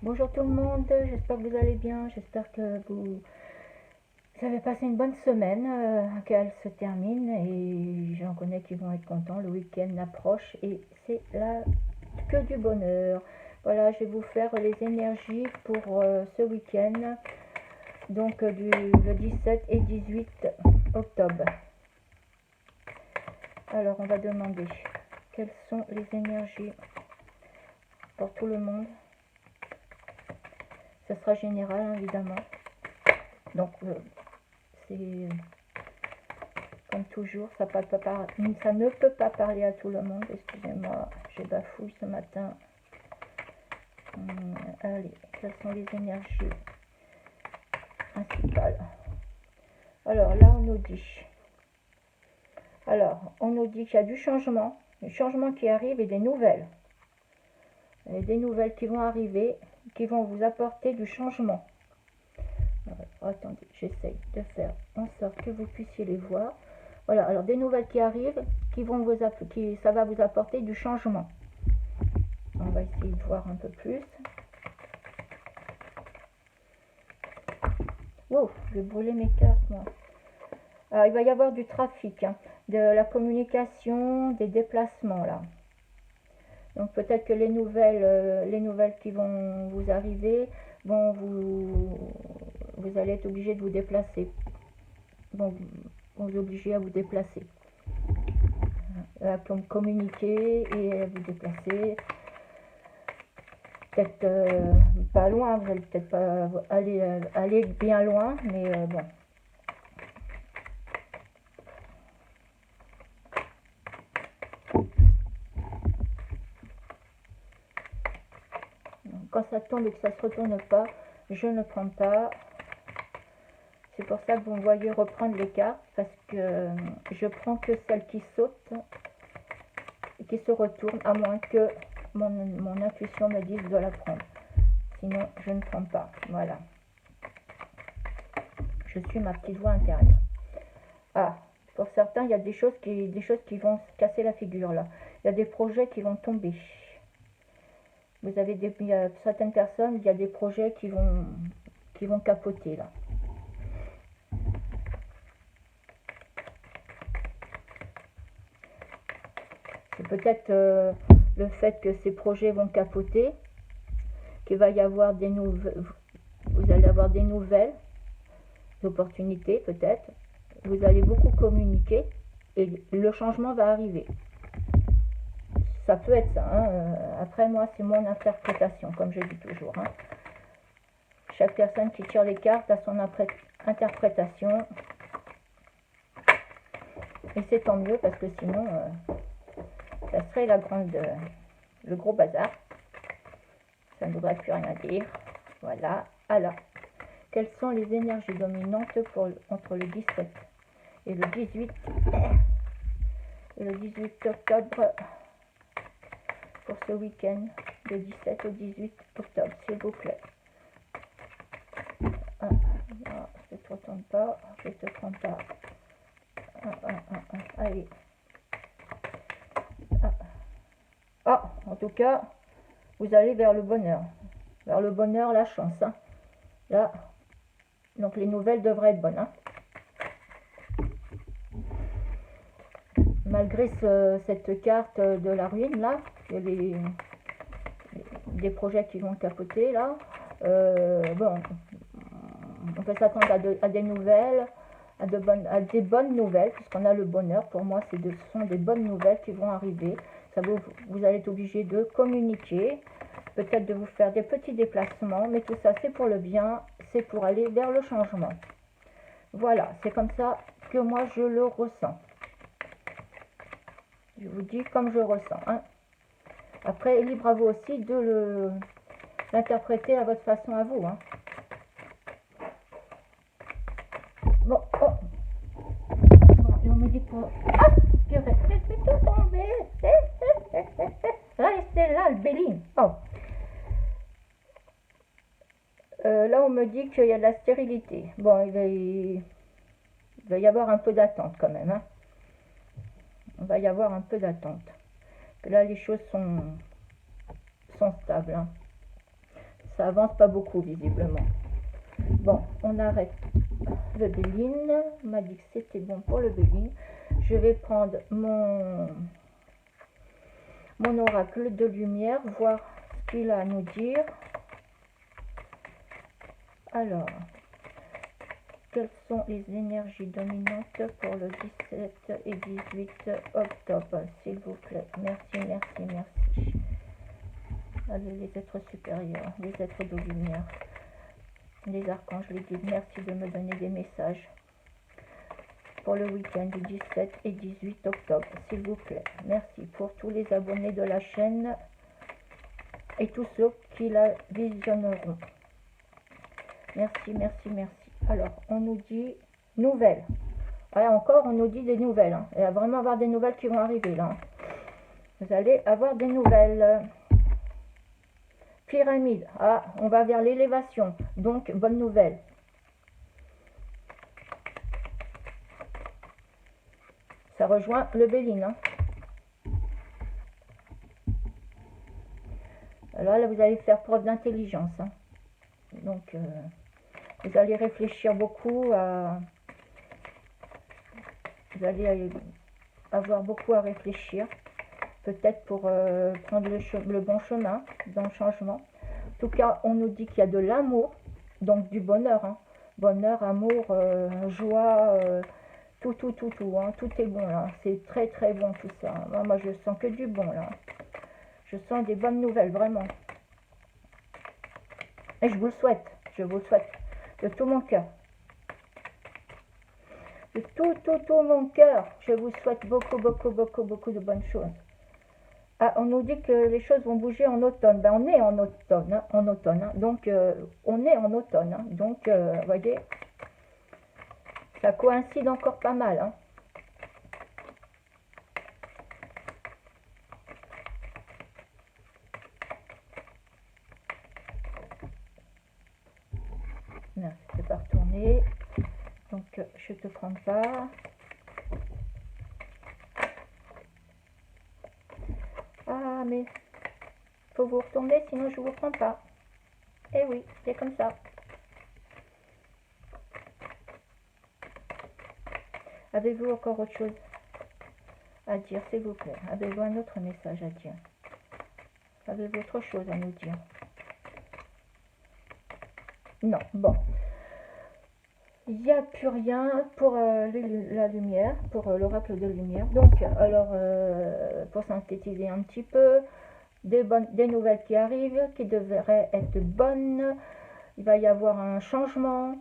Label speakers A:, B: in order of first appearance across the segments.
A: Bonjour tout le monde, j'espère que vous allez bien, j'espère que vous avez passé une bonne semaine, qu'elle se termine et j'en connais qui vont être contents, le week-end approche et c'est là que du bonheur. Voilà, je vais vous faire les énergies pour ce week-end, donc le 17 et 18 octobre. Alors on va demander quelles sont les énergies pour tout le monde. Ce sera général évidemment. Donc c'est comme toujours, ça ne peut pas parler à tout le monde. Excusez-moi, j'ai bafouille ce matin. Allez, quelles sont les énergies principales? Alors là, on nous dit qu'il y a du changement qui arrive et des nouvelles. Et des nouvelles qui vont arriver, qui vont vous apporter du changement. Alors, attendez, j'essaye de faire en sorte que vous puissiez les voir. Voilà, alors des nouvelles qui arrivent, ça va vous apporter du changement. On va essayer de voir un peu plus. Wow, je vais brûler mes cartes, moi. Alors, il va y avoir du trafic, hein, de la communication, des déplacements, là. Donc, peut-être que les nouvelles qui vont vous arriver, vous allez être obligé de vous déplacer. Vont vous obliger à vous déplacer. À communiquer et à vous déplacer. Peut-être pas loin, vous allez peut-être pas aller bien loin, mais bon. Quand ça tombe et que ça se retourne pas, je ne prends pas. C'est pour ça que vous me voyez reprendre les cartes, parce que je prends que celles qui sautent et qui se retournent, à moins que mon intuition me dise de la prendre. Sinon, je ne prends pas. Voilà. Je suis ma petite voix intérieure. Ah, pour certains, il y a des choses qui vont se casser la figure là. Il y a des projets qui vont tomber. Il y a certaines personnes, il y a des projets qui vont capoter là. C'est peut-être le fait que ces projets vont capoter, qu'il va y avoir des nouvelles, vous allez avoir des nouvelles opportunités peut-être, vous allez beaucoup communiquer et le changement va arriver. Ça peut être ça, hein. Après moi c'est mon interprétation comme je dis toujours, hein. Chaque personne qui tire les cartes a son interprétation et c'est tant mieux parce que sinon ça serait le gros bazar, ça ne voudrait plus rien dire. Voilà. Alors, quelles sont les énergies dominantes entre le 17 et le 18 octobre pour ce week-end de 17 au 18 octobre, s'il vous plaît. Ah, non, je ne te retourne pas, je ne te prends pas. Allez. En tout cas, vous allez vers le bonheur. Vers le bonheur, la chance. Hein. Là, donc les nouvelles devraient être bonnes. Hein. Malgré cette carte de la ruine, là, il y a des projets qui vont capoter, là. Bon, on peut s'attendre à des nouvelles, à des bonnes nouvelles, puisqu'on a le bonheur. Pour moi, ce sont des bonnes nouvelles qui vont arriver. Vous allez être obligé de communiquer, peut-être de vous faire des petits déplacements, mais tout ça, c'est pour le bien, c'est pour aller vers le changement. Voilà, c'est comme ça que moi, je le ressens. Je vous dis comme je ressens. Hein. Après, libre à vous aussi de l'interpréter à votre façon à vous. Hein. Bon, et on me dit pour... Ah, purée, je suis tout tombé. Restez là, le béline. Oh. Là, on me dit qu'il y a de la stérilité. Bon, il va y avoir un peu d'attente quand même. Hein. On va y avoir un peu d'attente. Là, les choses sont stables. Hein. ça avance pas beaucoup visiblement. Bon, on arrête le Béline. On m'a dit que c'était bon pour le Béline. Je vais prendre mon oracle de lumière, voir ce qu'il a à nous dire. Alors, quelles sont les énergies dominantes pour le 17 et 18 octobre, s'il vous plaît? Merci, merci, merci. Allez, les êtres supérieurs, les êtres de lumière, les archanges, les guides, merci de me donner des messages pour le week-end du 17 et 18 octobre, s'il vous plaît. Merci pour tous les abonnés de la chaîne et tous ceux qui la visionneront. Merci, merci, merci. Alors, on nous dit nouvelles. Ouais, encore, on nous dit des nouvelles. Hein. Il va vraiment avoir des nouvelles qui vont arriver là. Vous allez avoir des nouvelles. Pyramide. Ah, on va vers l'élévation. Donc, bonne nouvelle. Ça rejoint le Béline. Hein. Alors là, vous allez faire preuve d'intelligence. Hein. Donc, vous allez réfléchir beaucoup à... Vous allez avoir beaucoup à réfléchir. Peut-être pour prendre le bon chemin dans le changement. En tout cas, on nous dit qu'il y a de l'amour, donc du bonheur. Hein. Bonheur, amour, joie, tout, hein. Tout est bon là. C'est très très bon tout ça. Moi, je sens que du bon là. Je sens des bonnes nouvelles, vraiment. Et je vous le souhaite. Je vous le souhaite de tout mon cœur. De tout mon cœur. Je vous souhaite beaucoup de bonnes choses. Ah, on nous dit que les choses vont bouger en automne. Ben, on est en automne, hein, hein. Donc, on est en automne. Hein. Donc, vous voyez, ça coïncide encore pas mal. Hein. Non, c'est pas retourné. Donc, je te prends pas. Ah, mais faut vous retourner, sinon je vous prends pas. Eh oui, c'est comme ça. Avez-vous encore autre chose à dire, s'il vous plaît? Avez-vous un autre message à dire? Avez-vous autre chose à nous dire? Non, bon. Il n'y a plus rien pour la lumière, pour l'oracle de lumière. Donc, alors, pour synthétiser un petit peu, des nouvelles qui arrivent, qui devraient être bonnes. Il va y avoir un changement,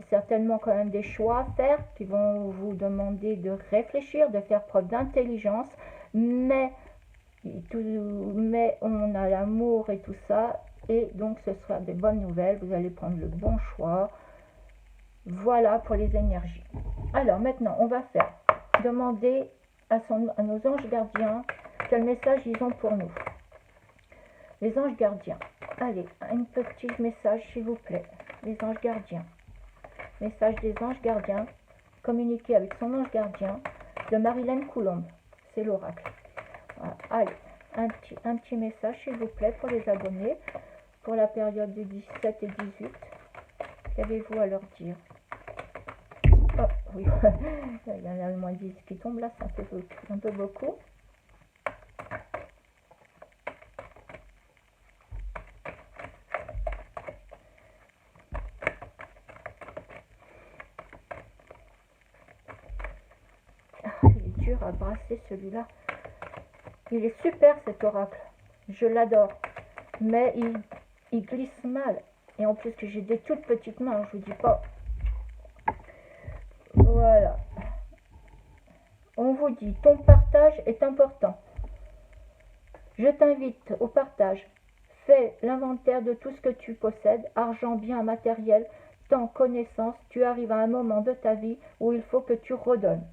A: certainement quand même des choix à faire, qui vont vous demander de réfléchir, de faire preuve d'intelligence, mais on a l'amour et tout ça, et donc ce sera des bonnes nouvelles, vous allez prendre le bon choix. Voilà pour les énergies. Alors maintenant, on va faire demander à nos anges gardiens quel message ils ont pour nous. Les anges gardiens. Allez, un petit message s'il vous plaît. Les anges gardiens. Message des anges gardiens. Communiquer avec son ange gardien de Marilyn Coulombe. C'est l'oracle. Voilà. Allez, un petit message s'il vous plaît pour les abonnés. Pour la période du 17 et 18. Qu'avez-vous à leur dire? Oh, oui, il y en a le moins 10 qui tombe là, c'est un peu beaucoup. Ah, il est dur à brasser celui-là. Il est super cet oracle, je l'adore, mais il glisse mal. Et en plus que j'ai des toutes petites mains, je vous dis pas. Voilà. On vous dit, ton partage est important. Je t'invite au partage. Fais l'inventaire de tout ce que tu possèdes, argent, biens, matériel, temps, connaissance. Tu arrives à un moment de ta vie où il faut que tu redonnes.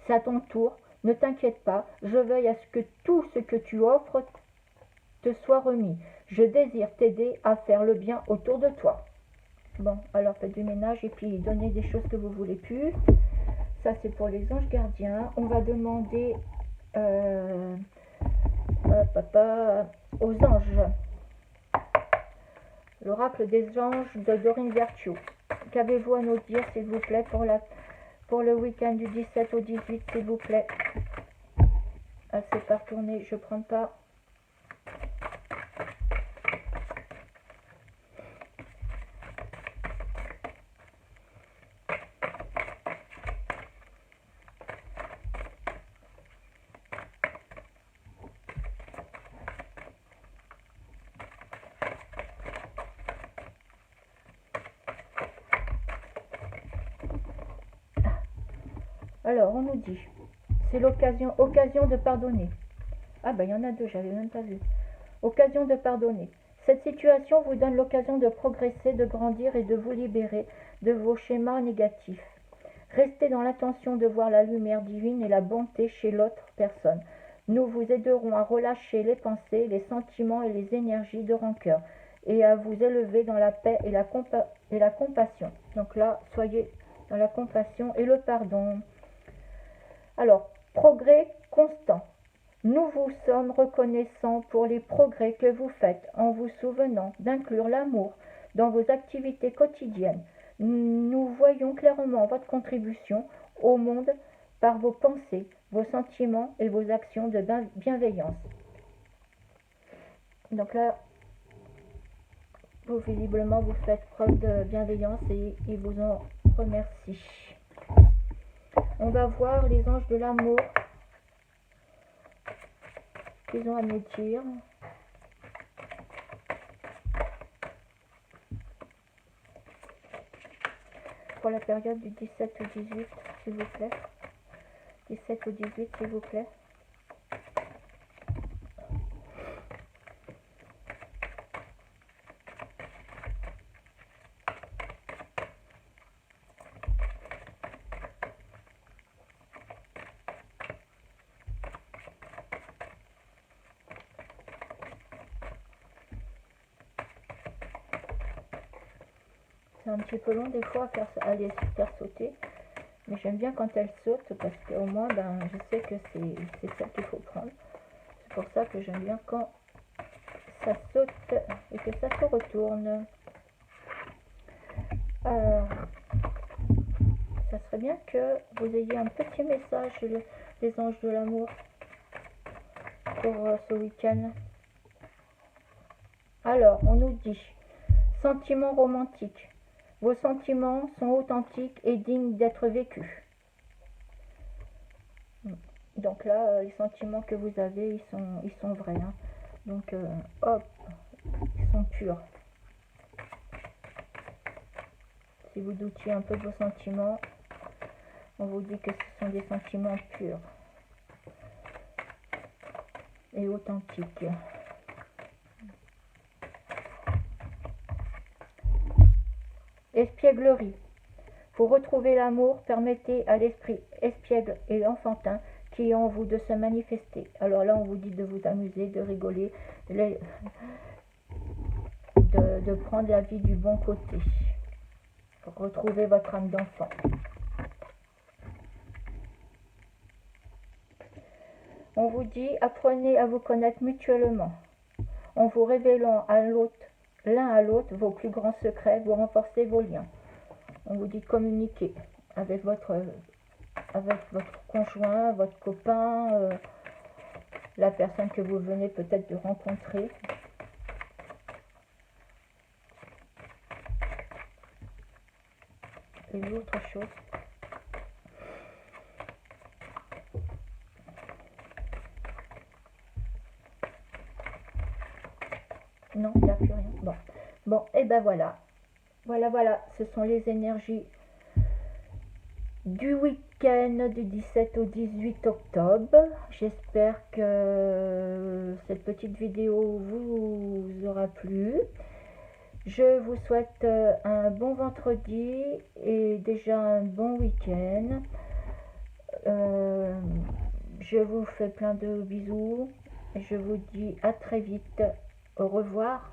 A: C'est à ton tour. Ne t'inquiète pas. Je veille à ce que tout ce que tu offres te soit remis. Je désire t'aider à faire le bien autour de toi. Bon, alors faites du ménage et puis donnez des choses que vous voulez plus. Ça, c'est pour les anges gardiens. On va demander aux anges. l'oracle des anges de Dorine Virtue. Qu'avez-vous à nous dire, s'il vous plaît, pour le week-end du 17 au 18, s'il vous plaît? Ah, c'est pas retourné, je prends pas. Alors, on nous dit, c'est occasion de pardonner. Ah ben, il y en a deux, j'avais même pas vu. Occasion de pardonner. Cette situation vous donne l'occasion de progresser, de grandir et de vous libérer de vos schémas négatifs. Restez dans l'intention de voir la lumière divine et la bonté chez l'autre personne. Nous vous aiderons à relâcher les pensées, les sentiments et les énergies de rancœur et à vous élever dans la paix et la compassion. Donc là, soyez dans la compassion et le pardon. Alors, progrès constant. Nous vous sommes reconnaissants pour les progrès que vous faites en vous souvenant d'inclure l'amour dans vos activités quotidiennes. Nous voyons clairement votre contribution au monde par vos pensées, vos sentiments et vos actions de bienveillance. Donc là, vous visiblement vous faites preuve de bienveillance et ils vous en remercient. On va voir les anges de l'amour qu'ils ont à nous dire. Pour la période du 17 au 18, s'il vous plaît. 17 au 18, s'il vous plaît. C'est un petit peu long des fois à les faire sauter, mais j'aime bien quand elles sautent parce qu'au moins ben, je sais que c'est ça qu'il faut prendre. C'est pour ça que j'aime bien quand ça saute et que ça se retourne. Alors, ça serait bien que vous ayez un petit message des anges de l'amour pour ce week-end. Alors, on nous dit sentiments romantiques. Vos sentiments sont authentiques et dignes d'être vécus. Donc là, les sentiments que vous avez, ils sont vrais. Hein. Donc, hop, ils sont purs. Si vous doutiez un peu de vos sentiments, on vous dit que ce sont des sentiments purs et authentiques. Espièglerie. Pour retrouver l'amour, permettez à l'esprit espiègle et enfantin qui est en vous de se manifester. Alors là, on vous dit de vous amuser, de rigoler, de prendre la vie du bon côté. Pour retrouver votre âme d'enfant. On vous dit, apprenez à vous connaître mutuellement, en vous révélant à l'autre, l'un à l'autre vos plus grands secrets, vous renforcez vos liens. On vous dit de communiquer avec votre conjoint, votre copain, la personne que vous venez peut-être de rencontrer. Et l'autre chose. Non, il n'y a plus rien. Bon, et ben voilà. Voilà, ce sont les énergies du week-end du 17 au 18 octobre. J'espère que cette petite vidéo vous aura plu. Je vous souhaite un bon vendredi et déjà un bon week-end. Je vous fais plein de bisous. Je vous dis à très vite. Au revoir.